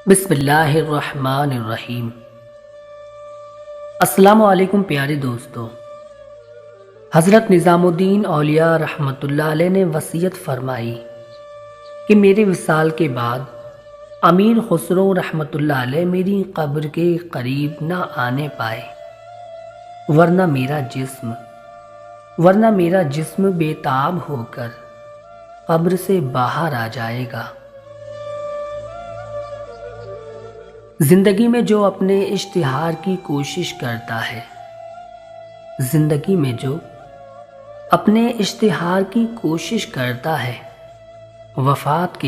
بسم اللہ الرحمن الرحیم۔ السلام علیکم پیارے دوستو۔ حضرت نظام الدین اولیاء رحمۃ اللہ علیہ نے وصیت فرمائی کہ میرے وصال کے بعد امیر خسرو رحمۃ اللہ علیہ میری قبر کے قریب نہ آنے پائے، ورنہ میرا جسم بے تاب ہو کر قبر سے باہر آ جائے گا۔ زندگی میں جو اپنے اشتہار کی کوشش کرتا ہے وفات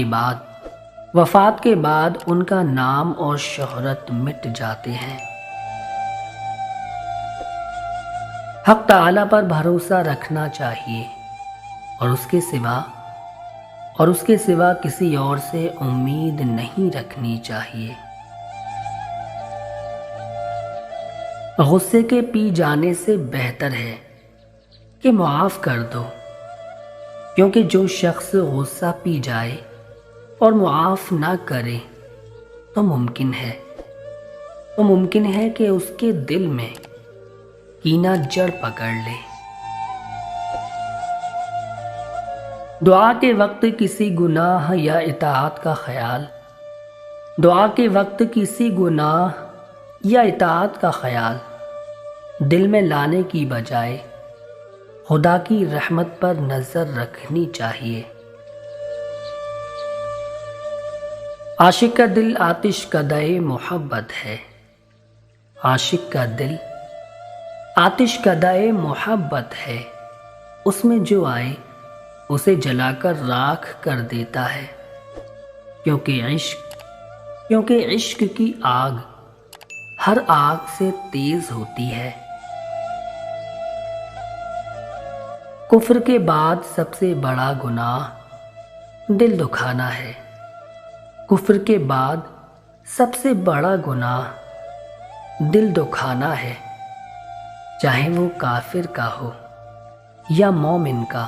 کے بعد ان کا نام اور شہرت مٹ جاتے ہیں۔ حق تعالی پر بھروسہ رکھنا چاہیے اور اس کے سوا کسی اور سے امید نہیں رکھنی چاہیے۔ غصے کے پی جانے سے بہتر ہے کہ معاف کر دو، کیونکہ جو شخص غصہ پی جائے اور معاف نہ کرے تو ممکن ہے کہ اس کے دل میں کینہ جڑ پکڑ لے۔ دعا کے وقت کسی گناہ یا اطاعت کا خیال دل میں لانے کی بجائے خدا کی رحمت پر نظر رکھنی چاہیے۔ عاشق کا دل آتش کدہ محبت ہے، اس میں جو آئے اسے جلا کر راکھ کر دیتا ہے، کیونکہ عشق کی آگ ہر آگ سے تیز ہوتی ہے۔ کفر کے بعد سب سے بڑا گناہ دل دکھانا ہے، چاہے وہ کافر کا ہو یا مومن کا۔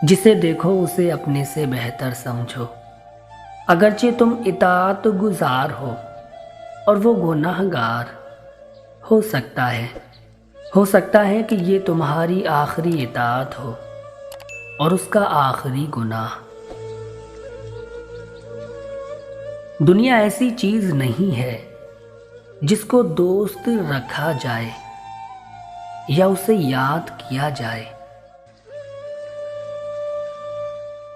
جسے دیکھو اسے اپنے سے بہتر سمجھو، اگرچہ تم اطاعت گزار ہو اور وہ گناہ گار۔ ہو سکتا ہے کہ یہ تمہاری آخری اطاعت ہو اور اس کا آخری گناہ۔ دنیا ایسی چیز نہیں ہے جس کو دوست رکھا جائے یا اسے یاد کیا جائے۔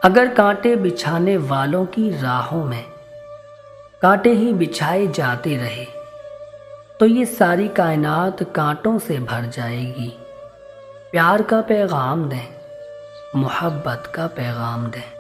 اگر کانٹے بچھانے والوں کی راہوں میں کانٹے ہی بچھائے جاتے رہے تو یہ ساری کائنات کانٹوں سے بھر جائے گی۔ پیار کا پیغام دیں، محبت کا پیغام دیں۔